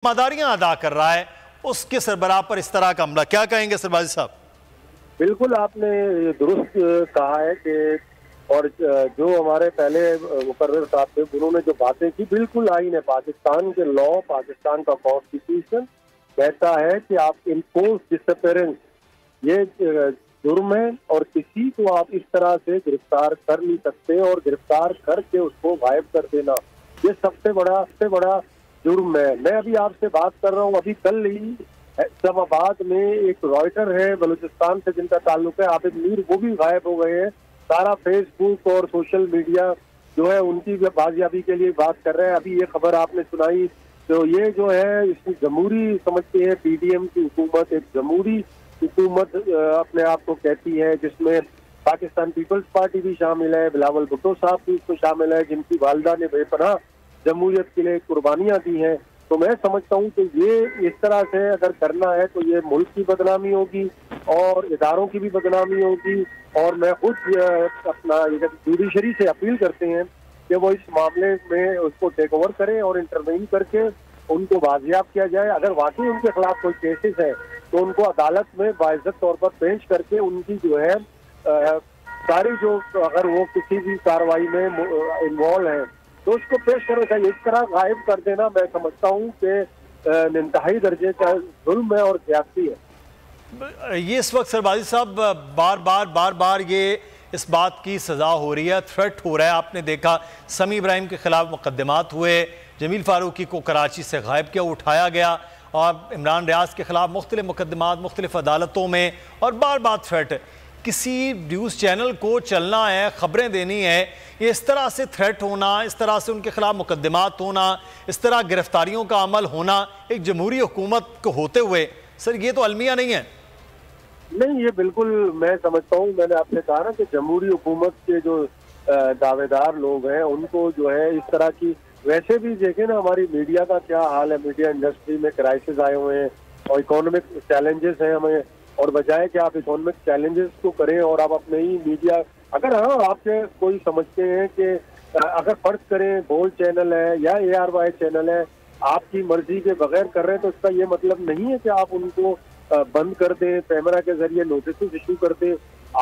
ذمہ ادا کر رہا ہے اس کے سربراہ پر اس طرح کا حملہ، کیا کہیں گے سربازی صاحب؟ بالکل آپ نے درست کہا ہے کہ اور جو ہمارے پہلے مقرر صاحب تھے انہوں نے جو باتیں کی بالکل آئین ہے، پاکستان کے لا، پاکستان کا کانسٹیٹیوشن کہتا ہے کہ آپ انفورس ڈسپیرنس یہ جرم ہے اور کسی کو آپ اس طرح سے گرفتار کر نہیں سکتے، اور گرفتار کر کے اس کو غائب کر دینا یہ سب سے بڑا جرم ہے۔ میں ابھی آپ سے بات کر رہا ہوں، ابھی کل ہی اسلام آباد میں ایک رائٹر ہے بلوچستان سے جن کا تعلق ہے عابد میر، وہ بھی غائب ہو گئے ہیں۔ سارا فیس بک اور سوشل میڈیا جو ہے ان کی بازیابی کے لیے بات کر رہے ہیں۔ ابھی یہ خبر آپ نے سنائی تو یہ جو ہے اس کی جمہوری سمجھتے ہیں، پی ڈی ایم کی حکومت ایک جمہوری حکومت اپنے آپ کو کہتی ہے، جس میں پاکستان پیپلز پارٹی بھی شامل ہے، بلاول بھٹو صاحب بھی اس میں شامل ہے جن کی والدہ نے بے پناہ جمہوریت کے لیے قربانیاں دی ہیں۔ تو میں سمجھتا ہوں کہ یہ اس طرح سے اگر کرنا ہے تو یہ ملک کی بدنامی ہوگی اور اداروں کی بھی بدنامی ہوگی، اور میں خود اپنا جوڈیشری سے اپیل کرتے ہیں کہ وہ اس معاملے میں اس کو ٹیک اوور کریں اور انٹروین کر کے ان کو بازیاب کیا جائے۔ اگر واقعی ان کے خلاف کوئی کیسز ہے تو ان کو عدالت میں باعزت طور پر پیش کر کے ان کی جو ہے ساری جو اگر وہ کسی بھی کارروائی میں انوالو ہیں تو اس کو پیش کرنا چاہیے۔ اس طرح غائب کر دینا میں سمجھتا ہوں کہ انتہائی درجے کا ظلم ہے اور زیادتی ہے۔ یہ اس وقت سربازی صاحب بار بار یہ اس بات کی سزا ہو رہی ہے، تھریٹ ہو رہا ہے۔ آپ نے دیکھا سمیع ابراہیم کے خلاف مقدمات ہوئے، جمیل فاروقی کو کراچی سے غائب کیا، اٹھایا گیا، اور عمران ریاض کے خلاف مختلف مقدمات مختلف عدالتوں میں، اور بار تھریٹ۔ کسی نیوز چینل کو چلنا ہے، خبریں دینی ہے، یہ اس طرح سے تھریٹ ہونا، اس طرح سے ان کے خلاف مقدمات ہونا، اس طرح گرفتاریوں کا عمل ہونا ایک جمہوری حکومت کو ہوتے ہوئے، سر یہ تو المیہ نہیں ہے؟ نہیں، یہ بالکل میں سمجھتا ہوں، میں نے آپ سے کہا نا کہ جمہوری حکومت کے جو دعوے دار لوگ ہیں ان کو جو ہے اس طرح کی، ویسے بھی دیکھیں نا ہماری میڈیا کا کیا حال ہے، میڈیا انڈسٹری میں کرائسس آئے ہوئے ہیں اور اکانومک چیلنجز ہیں ہمیں، اور بجائے کہ آپ اکانومک چیلنجز کو کریں اور آپ اپنے ہی میڈیا، اگر آپ سے کوئی سمجھتے ہیں کہ اگر فرض کریں بول چینل ہے یا ARY چینل ہے آپ کی مرضی کے بغیر کر رہے ہیں تو اس کا یہ مطلب نہیں ہے کہ آپ ان کو بند کر دیں، کیمرہ کے ذریعے نوٹسز ایشو کر دیں۔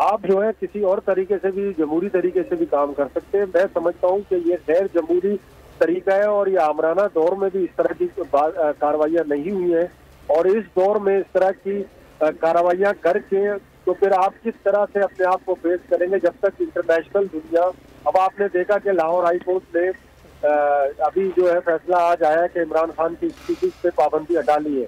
آپ جو ہے کسی اور طریقے سے بھی، جمہوری طریقے سے بھی کام کر سکتے ہیں۔ میں سمجھتا ہوں کہ یہ غیر جمہوری طریقہ ہے اور یہ آمرانہ دور میں بھی اس طرح کی کارروائیاں نہیں ہوئی ہیں، اور اس دور میں اس طرح کی کارروائیاں کر کے تو پھر آپ کس طرح سے اپنے آپ کو پیش کریں گے جب تک انٹرنیشنل دنیا، اب آپ نے دیکھا کہ لاہور ہائی کورٹ نے ابھی جو ہے فیصلہ آج آیا کہ عمران خان کی اسپیچز پہ پابندی ہٹا لی ہے،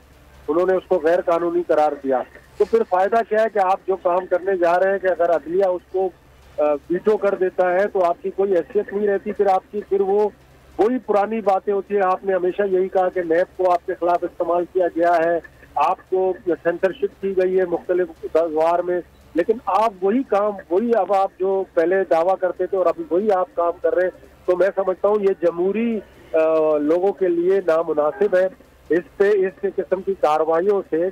انہوں نے اس کو غیر قانونی قرار دیا۔ تو پھر فائدہ کیا ہے کہ آپ جو کام کرنے جا رہے ہیں کہ اگر عدلیہ اس کو ویٹو کر دیتا ہے تو آپ کی کوئی حیثیت نہیں رہتی، پھر وہ وہی پرانی باتیں ہوتی ہیں۔ آپ نے ہمیشہ یہی کہا کہ نیب کو آپ کے خلاف استعمال کیا گیا ہے، آپ کو سینسرشپ کی گئی ہے مختلف ادوار میں، لیکن آپ وہی اب آپ جو پہلے دعویٰ کرتے تھے اور ابھی وہی آپ کام کر رہے ہیں، تو میں سمجھتا ہوں یہ جمہوری لوگوں کے لیے نامناسب ہے۔ اس قسم کی کارروائیوں سے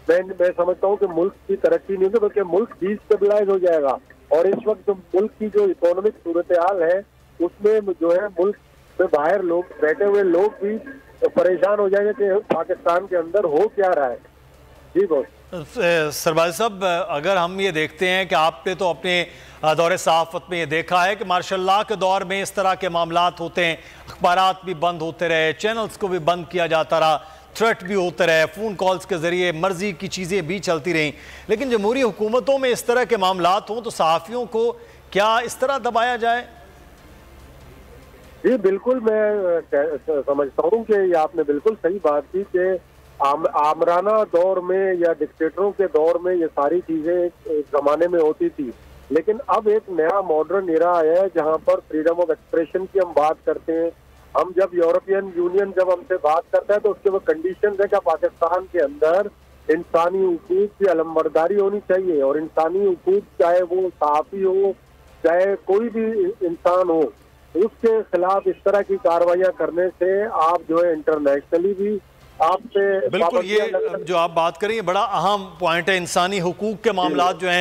میں سمجھتا ہوں کہ ملک کی ترقی نہیں ہوگی بلکہ ملک ڈی اسٹیبلائز ہو جائے گا، اور اس وقت جو ملک کی جو اکنامک صورتحال ہے اس میں جو ہے ملک میں باہر لوگ بیٹھے ہوئے لوگ بھی پریشان ہو جائیں گے کہ پاکستان کے اندر ہو کیا رہا ہے۔ جی بہت سربازی صاحب، اگر ہم یہ دیکھتے ہیں کہ آپ نے تو اپنے دور صحافت میں یہ دیکھا ہے کہ ماشاء اللہ کے دور میں اس طرح کے معاملات ہوتے ہیں، اخبارات بھی بند ہوتے رہے، چینلز کو بھی بند کیا جاتا رہا، تھریٹ بھی ہوتے رہے، فون کالز کے ذریعے مرضی کی چیزیں بھی چلتی رہیں، لیکن جمہوری حکومتوں میں اس طرح کے معاملات ہوں تو صحافیوں کو کیا اس طرح دبایا جائے؟ جی بالکل، میں سمجھتا ہوں کہ یہ آپ نے بالکل صحیح بات کی کہ آمرانہ دور میں یا ڈکٹیٹروں کے دور میں یہ ساری چیزیں ایک زمانے میں ہوتی تھی، لیکن اب ایک نیا ماڈرن ایرا آیا ہے جہاں پر فریڈم آف ایکسپریشن کی ہم بات کرتے ہیں۔ ہم جب یورپین یونین جب ہم سے بات کرتا ہے تو اس کے وہ کنڈیشنز ہے کہ پاکستان کے اندر انسانی حقوق کی علمبرداری ہونی چاہیے، اور انسانی حقوق چاہے وہ صحافی ہو چاہے کوئی بھی انسان ہو، اس کے خلاف اس طرح کی کارروائیاں کرنے سے آپ جو ہے انٹرنیشنلی بھی آپ سے بالکل، یہ جو آپ بات کریں یہ بڑا اہم پوائنٹ ہے، انسانی حقوق کے معاملات جو ہیں